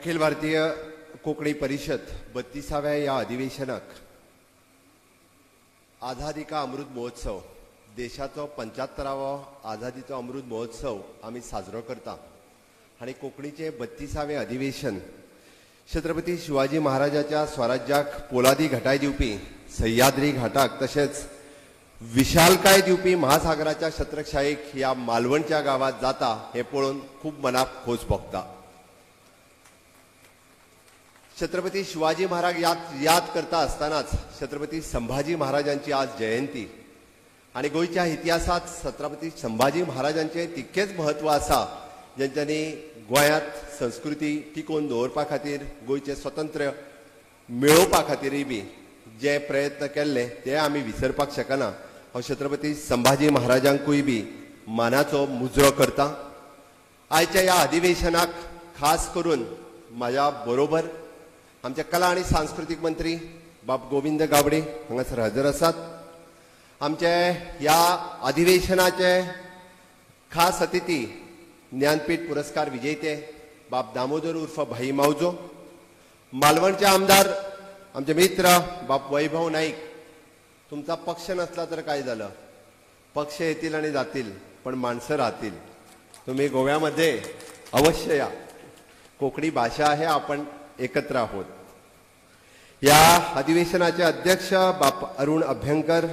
अखिल भारतीय कोंकणी परिषद 32व्या या अधिवेशनाक आझादी का अमृत महोत्सव देशाचो 75वो आझादीचो अमृत महोत्सव आमी साजरो करता आणि कोंकणीचे 32वें अधिवेशन छत्रपती शिवाजी महाराजाच्या स्वराज्याक पोलादी घटाय दिवपी सह्याद्री घाटाक तसेच विशालकाय दिवपी महासागराच्या छत्रछायेक ह्या मालवणच्या गावात जाता हे पळोवन खूप मनाक खोस भोगता। छत्रपती शिवाजी महाराज याद करता असतानाच छत्रपती संभाजी महाराजांची आज जयंती आणि गोयच्या इतिहासात छत्रपती संभाजी महाराजांचे तितकेच महत्व आसा ज्यांच्यानी गोंयांत संस्कृती टिकोवन दवरपा खातीर गोयचे स्वतंत्र मेळोवपा खातीरय बी जे प्रयत्न केल्ले ते आमी विसरपाक शकना। हांव छत्रपती संभाजी महाराजांकूय बी मानाचो मुजरो करता। आयच्या ह्या अधिवेशनाक खास करून म्हाज्या बरोबर आमचे कला आणि सांस्कृतिक मंत्री बाब गोविंद गावडे हांगासर हजर आसात। आमचे ह्या अधिवेशनाचे खास अतिथी ज्ञानपीठ पुरस्कार विजेते बाब दामोदर उर्फ भाई मावजो, मालवणचे आमदार आमचे मित्र बाब वैभव नाईक। तुमचा पक्ष नसला तर काय झालं, पक्ष येतील आणि जातील पण माणसं राहतील। तुम्ही गोव्यामध्ये अवश्य या, कोकणी भाषा आहे, आपण एकत्र आहोत। या अधिवेशनाचे अध्यक्ष बाप अरुण अभ्यंकर,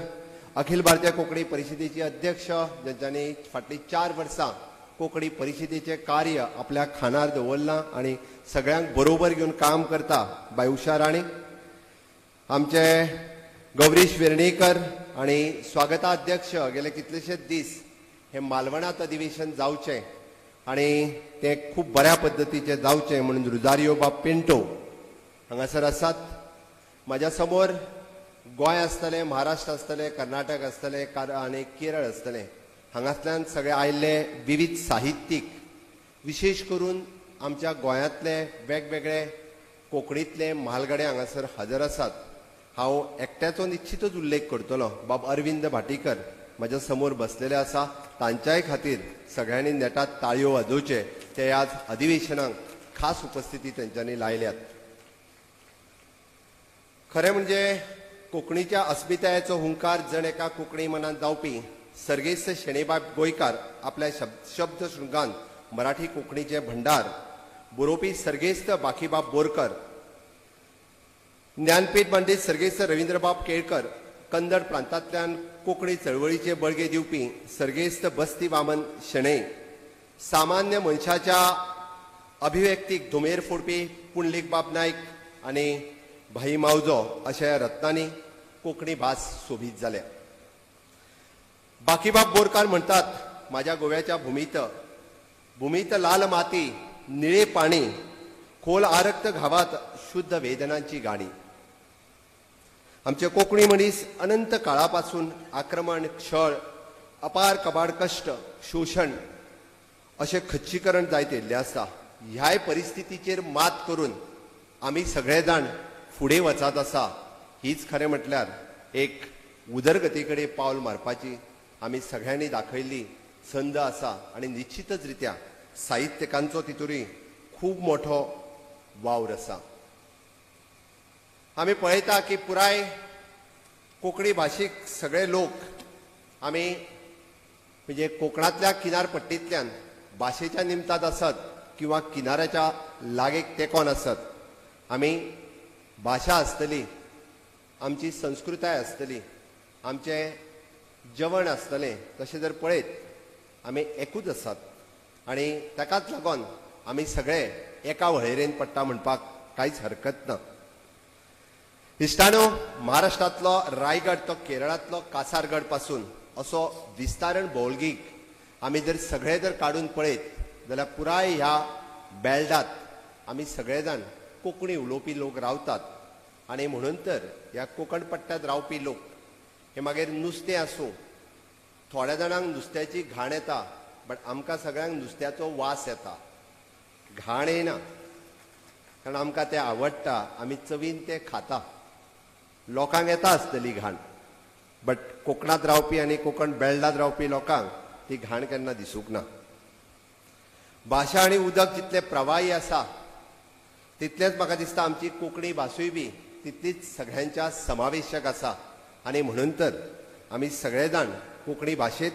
अखिल भारतीय कोंकणी परिषदेचे अध्यक्ष ज्यांच्यानी फाटली 4 वर्सां कोंकणी परिषदेचे कार्य आपल्या खानार दवरलां आणि सगळ्यांक बरोबर घेवन काम करता बाय उषा राणी, आमचे गौरीश वेर्णेकर आणि स्वागताध्यक्ष गेले कितलेशेच दीस हे मालवणात अधिवेशन जावचें आणि ते खूप बऱ्या पद्धतीचे जावचें म्हणून रुजारियो बाब पिंटो हांगासर आसात। म्हाज्या समोर गोंय आसतलें, महाराष्ट्र आसतलें, कर्नाटक आसतलें आनी केरळ आसतलें, हांगासल्यान सगळे आयिल्ले विविध साहित्यीक, विशेष करून आमच्या गोंयांतले वेगवेगळे कोंकणीतले म्हालगडे हांगासर हजर आसात। हांव एकट्याचो निश्चितच उल्लेख करतलों। बाब अरविंद भाटीकर म्हाज्या समोर बसलेले आसा, तांच्याय खातीर सगळ्यांनी नेटात ताळयो वाजोवचे। ते आज अधिवेशनाक खास उपस्थिती तेंच्यांनी लायल्यात। खरें म्हणजे कोंकणीच्या अस्मितायेचो हुंकार जण एका कोंकणी मनांत जावपी सर्गेस्त शेणेबाब गोंयकार आपल्या शब्द शृंगान मराठी कोंकणीचे भंडार बरोवपी सर्गेस्त बाकीबाब बोरकर, ज्ञानपीठ पंडित सर्गेस्त रवींद्रबाब केळकर, कन्नड प्रांतांतल्यान कोंकणी चळवळीचे बळगे दिवपी सर्गेस्त बस्ती वामन शेणै, सामान्य मनशाच्या अभिव्यक्तीक धुमेर फोडपी पुंडलीक बाब नायक आणि भाई मावजो अशा रत्नांनी कोंकणी भास सोबीत जाल्या। बाकीबाब बोरकार म्हणतात, माझ्या गोव्याच्या भूमीत लाल माती, निळे पाणी, खोल आरक्त घावात शुद्ध वेदनांची गाणी। आमचे कोंकणी मनीस अनंत काळापासून आक्रमण, छळ, अपार कबाड कष्ट, शोषण असे खच्चीकरण जायत येयल्ले आसा। ह्या परिस्थितीचेर मात करून आमी सगळे जाण फुडें वचत आसा। हीच खरें म्हटल्यार एक उदरगती कडेन पावल मारपाची आमी सगळ्यांनी दाखयल्ली संद आसा आणि निश्चितच रित्या साहित्यिकांचो तितूरय खूब मोठो वावर आसा। आमी पळयता की पुराय कोंकणी भाशीक सगळे लोक आमी म्हणजे कोकणातल्या किनारपट्टींतल्यान भाशेच्या निमतान आसत किंवा किनाऱ्याच्या लागीक तेंकोन आसत, आमी भाशा आसतली, आमची संस्कृताय आसतली, आमचें जेवण आसतलें, तशें जर पळयत आमी एकूच आसात आणि ताकाच लागून आमी सगळे एका वळेरेन पडटा म्हणपाक कांयच हरकत ना। इश्टानो, महाराष्ट्रांतलो रायगड तो केरळांतलो कासारगड पासून असो विस्तारण भौगोलिक आमी जर सगळे जर काडून पळयत जाल्यार पुराय ह्या बेल्टांत आमी सगळे जाण कोंकणी उलोवपी लोक रावतात आणि म्हणून तर ह्या कोकण पट्ट्यात रावपी लोक हे मागीर नुस्तें आसूं, थोड्या जाणांक नुस्त्याची घाण येता, बट आमकां सगळ्यांक नुस्त्याचो वास येता, घाण येना, कारण आमकां तें आवडटा, आमी चवीन तें खाता। लोकांक येता आसतली घाण, बट कोकणात रावपी आणि कोकण बेल्टांत रावपी लोकांक ती घाण केन्ना दिसूंक ना। भाशा आणि उदक जितले प्रवाही आसा तितलेच म्हाका दिसता आमची कोंकणी भासूय बी तितलीच सगळ्यांच्या समावेशक आसा आनी म्हणून तर आमी सगळे जाण कोंकणी भाशेत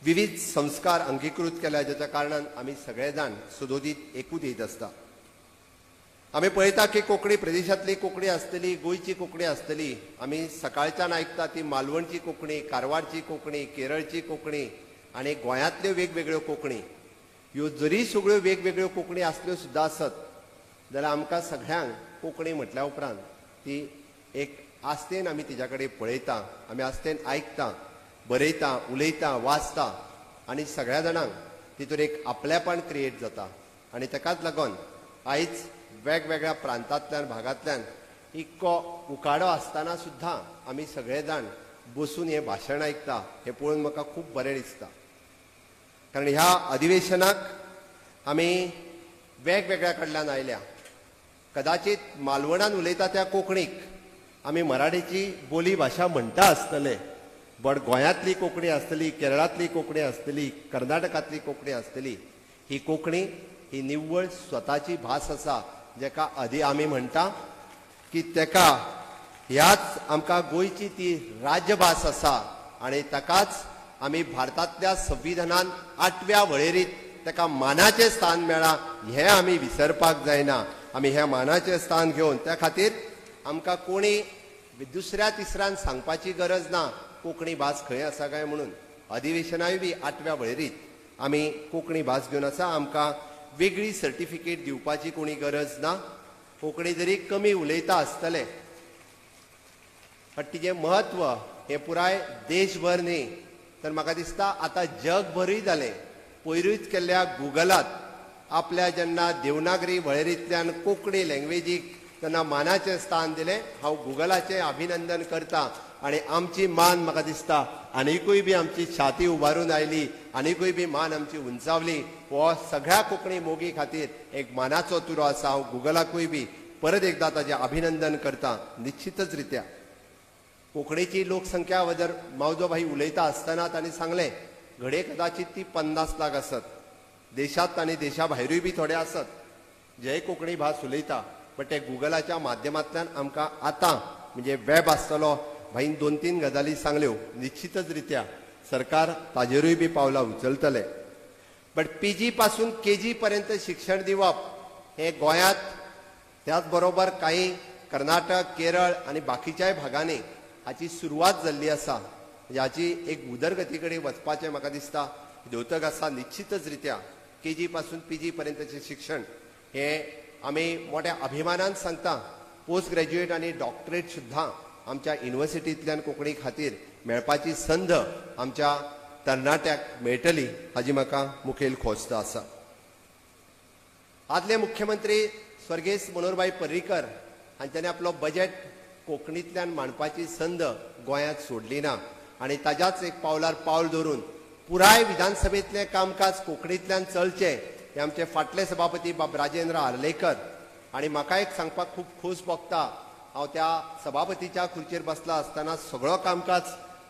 विविध संस्कार अंगीकृत केल्या जाच्या कारणान आमी सगळे जाण सुदोदीत एकूच येत आसता. आमी पळयता की कोंकणी प्रदेशांतली कोंकणी आसतली, गोंयची कोंकणी आसतली. आमी सकाळच्यान आयकता ती मालवणची कोंकणी, कारवारची कोंकणी, केरळची कोंकणी आनी गोंयांतल्यो वेगवेगळ्यो कोंकणी. ह्यो जरी सगळ्यो वेगवेगळ्यो कोंकणी आसल्यो सुद्दां आसत जाल्यार आमकां सगळ्यांक कोंकणी म्हटल्या उपरांत ती एक आस्तेन आमी तिच्या कडेन पळयता, आमी आस्तेन आयकता, बरयता, उलयता, वाचता आनी सगळ्या जाणांक तितून एक आपलेपण क्रिएट जाता. आनी ताकाच लागून आयज वेगवेगळ्या प्रांतांतल्यान भागांतल्यान इतको उकाडो आसतना सुद्दां आमी सगळे जाण बसून हें भाशण आयकता हें पळोवन म्हाका खूब बरें दिसता. कारण ह्या अधिवेशनाक आमी वेगवेगळ्या कडल्यान आयल्या. कदाचित मालवणान उलयता त्या कोंकणीक आमी मराठीची बोली भाशा म्हणटा आसतले, बट गोंयांतली कोंकणी आसतली, केरळांतली कोंकणी आसतली, कर्नाटकांतली कोंकणी आसतली, ही कोंकणी ही निव्वळ स्वताची भास आसा, जेका आदी आमी म्हणटा की तेका ह्याच आमकां गोंयची ती राज्यभास आसा आनी ताकाच आमी भारतांतल्या संविधानान 8व्या वळेरींत ताका मानाचें स्थान मेळ्ळां हें आमी विसरपाक जायना. आमी हें मानाचें स्थान घेवन त्या खातीर आमकां कोणी दुसऱ्या तिसऱ्यान सांगपाची गरज ना कोंकणी भास खंय आसा काय म्हणून. अधिवेशनाय बी 8व्या वळेरींत आमी कोंकणी भास घेवन आसा. आमकां वेगळी सर्टिफिकेट दिवपाची कोणी गरज ना. कोंकणी जरी कमी उलयता आसतले बट तिचें म्हत्व हें पुराय देशभर न्ही तर म्हाका दिसता आतां जगभरूय जालें. पयरूच केल्ल्या गुगलात आपल्या जेन्ना देवनागरी वळेरींतल्यान कोंकणी लँग्वेजीक तेन्ना मानाचें स्थान दिलें. हांव गुगलाचें अभिनंदन करतां आनी आमची मान म्हाका दिसता आनिकूय बी आमची छाती उबारून आयली, आनिकूय बी मान आमची उंचावली. हो सगळ्या कोंकणी मोगी खातीर एक मानाचो तुरो आसा. हांव गुगलाकूय बी परत एकदां ताचें अभिनंदन करतां. निश्चितच रित्या कोंकणीची लोकसंख्या जर मावजोबाई उलयता आसतना तांणी सांगलें घडये कदाचित ती 50 लाख आसत. देशांत आनी देशा भायरूय बी थोडे आसत जे कोंकणी भास उलयता. बट ते गुगलाच्या माध्यमांतल्यान आमकां आतां म्हणजे वेब आसतलो भाईन 2-3 गजाली सांगल्यो. निश्चितच रित्या सरकार ताजेरूय बी पावलां उचलतले. बट PG पासून KG पर्यंत शिक्षण दिवप हें गोंयांत त्याच बरोबर काही कर्नाटक, केरळ आनी बाकीच्याय भागांनी हाची सुरवात जाल्ली आसा. ह्याची एक उदरगती कडेन वचपाचें म्हाका दिसता द्योतक आसा. निश्चितच रित्या KG पासून PG पर्यंतचें शिक्षण हें आमी मोठ्या अभिमानान सांगता. पोस्ट ग्रॅज्युएट आनी डॉक्टरेट सुद्दां आमच्या युनिव्हर्सिटींतल्यान कोंकणी खातीर मेळपाची संद आमच्या तरणाट्याक मेळटली हाजी म्हाका मुखेल खोस्त आसा. आदले मुख्यमंत्री स्वर्गेस मनोहरभाई पर्रीकर हांच्यांनी आपलो बजेट कोंकणींतल्यान मांडपाची संद गोंयांत सोडली ना आनी ताच्याच एक पावलार पावल दवरून पुराय विधानसभेंतलें कामकाज कोंकणींतल्यान चलचें हे आमचे फाटले सभापती बाब राजेंद्र आर्लेकर. आनी म्हाका एक सांगपाक खूब खोस भोगता हांव त्या सभापतीच्या खुर्चेर बसला आसतना सगळो कामकाज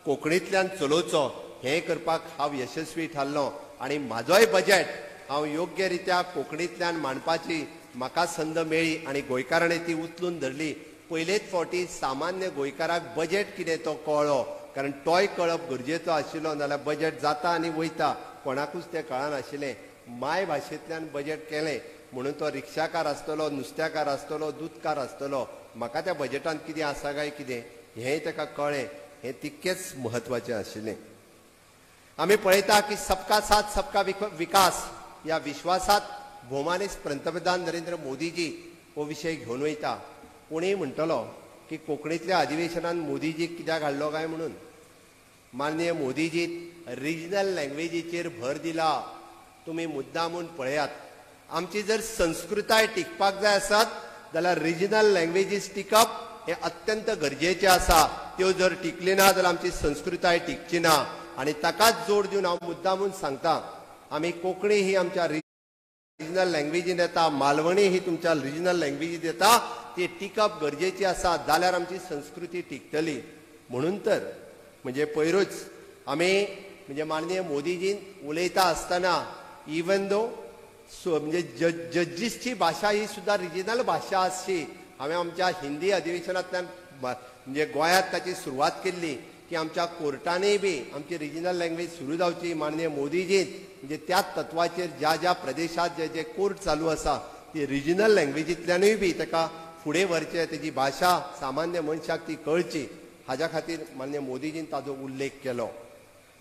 कोंकणींतल्यान चलोवचो हें करपाक हांव यशस्वी थारलो आनी म्हाजोय बजेट हांव योग्य रित्या कोंकणींतल्यान मांडपाची म्हाका संद मेळ्ळी आनी गोंयकारांनी ती उचलून धरली. पयलेच फावटी सामान्य गोंयकाराक बजेट कितें तो कळ्ळो. कारण तोय कळप गरजेचो आशिल्लो नाल्यार बजेट जाता आनी वयता कोणाकूच तें कळनाशिल्लें. माय भाशेंतल्यान बजेट केलें म्हणून तो रिक्षाकार आसतलो, नुस्त्याकार आसतलो, दूदकार आसतलो. म्हाका त्या बजेटांत कितें आसा काय कितें हेंय ताका कळ्ळें. हें तितकेंच म्हत्वाचें आशिल्लें. आमी पळयता की सबका साथ सबका विकास ह्या विश्वासात भोवमानीस पंतप्रधान नरेंद्र मोदीजी हो विशय घेवन वयता. कोणीय म्हणटलो की कोंकणीतल्या अधिवेशनान मोदीजीक कित्याक हाडलो काय म्हणून. माननीय मोदीजी रिजनल लँग्वेजीचेर भर दिला. तुमी मुद्दामून पळयात. आमची जर संस्कृताय टिकपाक जाय आसत जाल्यार रिजनल लँग्वेजीस टिकप हे अत्यंत गरजेचें आसा. त्यो जर टिकली ना जाल्यार आमची संस्कृताय टिकची ना. आनी ताकाच जोड दिवन हांव मुद्दामून सांगता आमी कोंकणी ही आमच्या रिजनल लँग्वेजीन येता, मालवणी ही तुमच्या रिजनल लँग्वेजीन येता, ती टिकप गरजेची आसा जाल्यार आमची संस्कृती टिकतली. म्हणून तर म्हणजे पयरूच आमी म्हणजे माननीय मोदीजीन उलयता आसतना इवन दो म्हणजे जजीसची भाषा ही सुद्धा रिजनल भाषा आसची. हांवें आमच्या हिंदी अधिवेशनांतल्यान म्हणजे गोंयांत ताची सुरवात केल्ली की आमच्या कोर्टानय बी आमची रिजनल लँग्वेज सुरू जावची. माननीय मोदीजीन म्हणजे त्याच तत्वाचेर ज्या ज्या प्रदेशात जे जे कोर्ट चालू आसा ती रिजनल लँग्वेजींतल्यानूय बी ताका फुडें व्हरचें, तेजी भाशा सामान्य मनशाक ती कळची, हाज्या खातीर माननीय मोदीजीन ताजो उल्लेख केलो.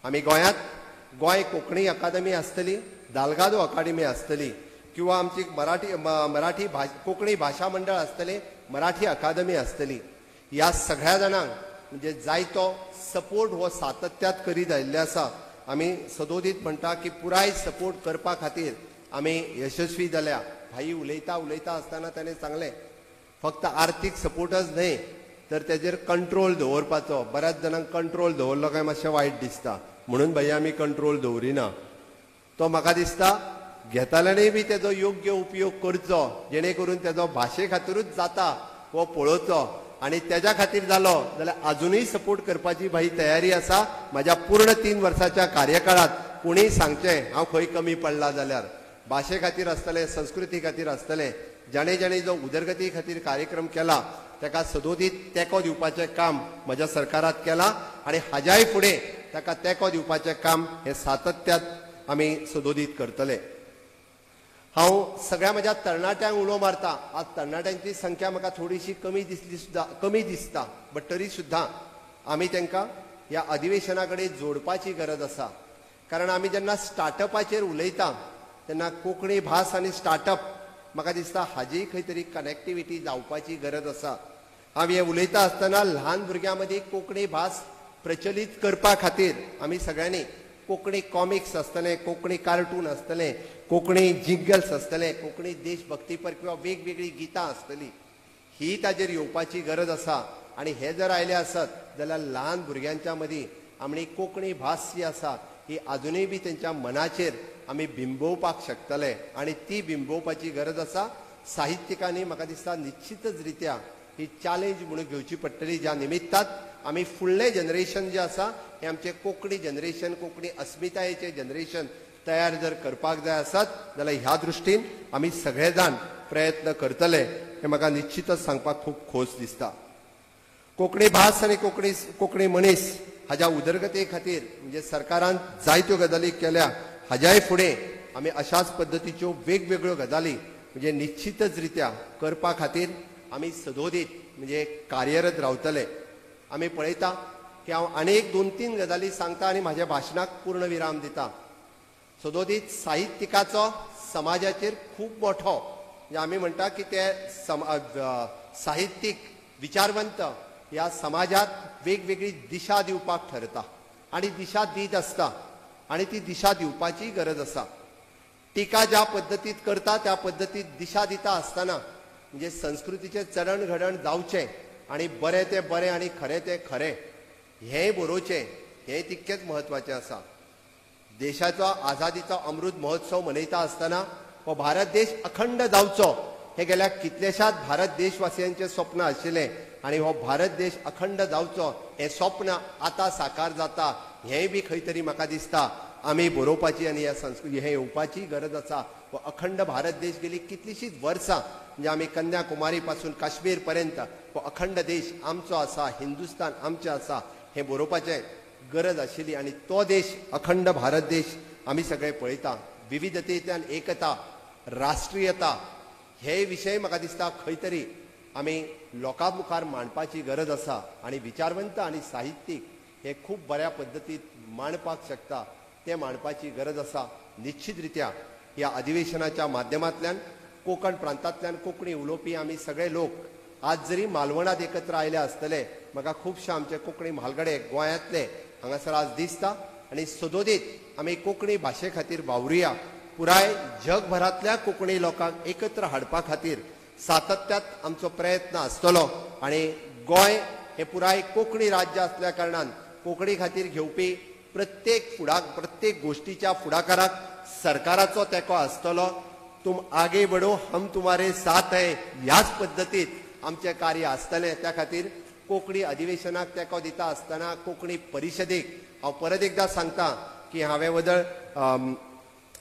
आमी गोंयांत गोंय कोंकणी अकादमी आसतली, दालगादो अकादमी आसतली, किंवा आमची मराठी कोंकणी भाशा मंडळ आसतलें, मराठी अकादमी आसतली. ह्या सगळ्या जाणांक म्हणजे जायतो सपोर्ट हो सातत्यात करीत आयिल्ले आसा. आमी सदोदीत म्हणटा की पुराय सपोर्ट करपा खातीर आमी यशस्वी जाल्या. भाई उलयता आसतना ताणें सांगलें फक्त आर्थीक सपोर्टच न्हय तर तेजेर कंट्रोल दवरपाचो. बऱ्याच जाणांक कंट्रोल दवरलो काय मातशें वायट दिसता, म्हणून भाई आमी कंट्रोल दवरिना. तो म्हाका दिसता घेताल्यांनी बी तेजो योग्य उपयोग करचो, जेणे करून तेजो भाशे खातीरूच जाता हो पळोवचो. आनी तेज्या खातीर जालो जाल्यार आजुनूय सपोर्ट करपाची भाई तयारी आसा. म्हाज्या पूर्ण 3 वर्साच्या कार्यकाळात कोणीय सांगचें हांव खंय कमी पडला जाल्यार भाशे खातीर आसतलें, संस्कृती खातीर आसतलें, जाणे जाणे जो उदरगती खातीर कार्यक्रम केला ताका सदोदीत तेंको दिवपाचें काम म्हज्या सरकारात केलां. आनी हाज्याय फुडें ताका तेंको दिवपाचें काम हें सातत्यात आमी सदोदीत करतले. हांव सगळ्या म्हज्या तरणाट्यांक उलो मारता. आज तरणाट्यांची संख्या म्हाका थोडीशी कमी दिसता, बट तरी सुद्दां आमी तांकां ह्या अधिवेशना कडेन जोडपाची गरज आसा. कारण आमी जेन्ना स्टार्टअपाचेर उलयता तेन्ना कोंकणी भास आनी स्टार्टअप म्हाका दिसता हाजी खंय तरी कनेक्टिविटी जावपाची गरज आसा. हांव हें उलयता आसतना ल्हान भुरग्यां मदीं कोंकणी भास प्रचलीत करपा खातीर आमी सगळ्यांनी कोंकणी कॉमिक्स आसतले, कोंकणी कार्टून आसतले, कोंकणी जिंगल्स आसतले, कोंकणी देशभक्तीपर किंवा वेगवेगळी गितां आसतली, ही ताजेर येवपाची गरज आसा. आनी हे जर आयले आसत जाल्यार ल्हान भुरग्यांच्या मदीं आमची कोंकणी भास जी आसा ही आजुनूय बी तेंच्या मनाचेर आमी बिंबोवपाक शकतले. आनी ती बिंबोवपाची गरज आसा. साहित्यिकांनी म्हाका दिसता निश्चितच रित्या ही चॅलेंज म्हणून घेवची पडटली, ज्या निमित्तात आमी फुडलें जनरेशन जें आसा हें आमचें कोंकणी जनरेशन, कोंकणी अस्मितायेचें जनरेशन तयार जर करपाक जाय आसत जाल्यार ह्या दृश्टीन आमी सगळे जाण प्रयत्न करतले हें म्हाका निश्चितच सांगपाक खूब खोस दिसता. कोंकणी भास आनी कोंकणी मनीस हाज्या उदरगते खातीर म्हणजे सरकारान जायत्यो गजाली केल्या. हाज्याय फुडें आमी अशाच पद्दतीच्यो वेगवेगळ्यो गजाली म्हणजे निश्चितच रित्या करपा खातीर आमी सदोदीत म्हणजे कार्यरत रावतले. आमी पळयता की हांव आनीक 2-3 गजाली सांगता आनी म्हाज्या भाशणाक पूर्ण विराम दिता. सदोदीत साहित्यिकाचो समाजाचेर खूब मोठो म्हणजे आमी म्हणटा की ते साहित्यीक विचारवंत ह्या समाजात वेगवेगळी दिशा दिवपाक ठरता आनी दिशा दीत आसता आनी ती दिशा दिवपाची गरज आसा. टिका ज्या पद्दतीत करता त्या पद्दतीत दिशा दिता आसतना म्हणजे संस्कृतीचें चडण घडण जावचें आनी बरें तें बरें आनी खरें तें खरें हेंय बरोवचें हें तितकेंच म्हत्वाचें आसा. देशाचो आझादीचो अमृत महोत्सव मनयता आसतना हो भारत देश अखंड जावचो हें गेल्या कितलेशाच भारत देशवासियांचें स्वप्न आशिल्लें आनी हो भारत देश अखंड जावचो हें स्वप्न आतां साकार जाता. हेंय बी खंय तरी म्हाका दिसता आमी बरोवपाची आनी ह्या संस्कृती हें येवपाची गरज आसा. हो अखंड भारत देश गेली कितलीशींच वर्सां म्हणजे आमी कन्याकुमारी पासून काश्मीर पर्यंत हो अखंड देश आमचो आसा, हिंदुस्तान आमचें आसा हें बरोवपाचें गरज आशिल्ली. आनी तो देश अखंड भारत देश आमी सगळे पळयता. विविधतेंतल्यान एकता, राष्ट्रीयता हे विशय म्हाका दिसता खंय तरी आमी लोकां मुखार मांडपाची गरज आसा. आनी विचारवंत आनी साहित्यीक हे खूब बऱ्या पद्दतीत मांडपाक शकता ते मांडपाची गरज आसा. निश्चित रित्या ह्या अधिवेशनाच्या माध्यमांतल्यान कोकण प्रांतांतल्यान कोंकणी उलोवपी आमी सगळे लोक आज जरी मालवणात एकत्र आयले आसतले म्हाका खुबशे आमचे कोंकणी म्हालगडे गोंयांतले हांगासर आज दिसता. आनी सदोदीत आमी कोंकणी भाशे खातीर वावुरया. पुराय जगभरांतल्या कोंकणी लोकांक एकत्र हाडपा खातीर सातत्यात आमचो प्रयत्न आसतलो. आनी गोंय हे पुराय कोंकणी राज्य आसल्या कारणान कोंकणी खातीर घेवपी प्रत्येक गोष्टीच्या फुडाकाराक सरकाराचो तेंको आसतलो. तुम आगे बढो हम तुम्हारे साथ है ह्याच पद्दतीत आमचें कार्य आसतलें. त्या खातीर कोंकणी अधिवेशनाक तेंको दिता आसतना कोंकणी परिशदेक हांव परत एकदां सांगता की हांवें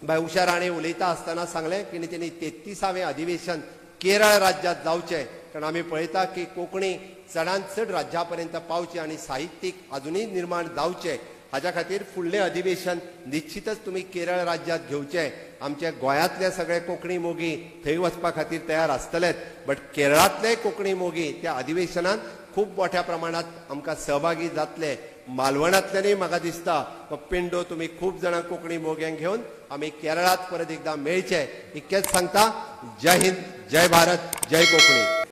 बाय उषा राणे उलयता आसतना सांगलें की त्यांनी 33वें अधिवेशन केरळ राज्यात जावचें, कारण आमी पळयता की कोंकणी चडांत चड राज्या पर्यंत पावचे आनी साहित्यीक अजुनूय निर्माण जावचें, हाच्या खातीर फुडलें अधिवेशन निश्चितच तुम्ही केरळ राज्यात घेवचें. आमचे गोंयांतले सगळे कोंकणी मोगी थंय वचपा खातीर तयार आसतलेच, बट केरळांतले कोंकणी मोगी त्या अधिवेशनात खूब मोठ्या प्रमाणात आमकां सहभागी जातले. मालवणांतल्यानय म्हाका दिसता पिंडो तुम्ही खूब जाणां कोंकणी मोग्यांक घेवन आमी केरळांत परत एकदां मेळचे. इतकेंच सांगता. जय हिंद, जय भारत, जय कोंकणी.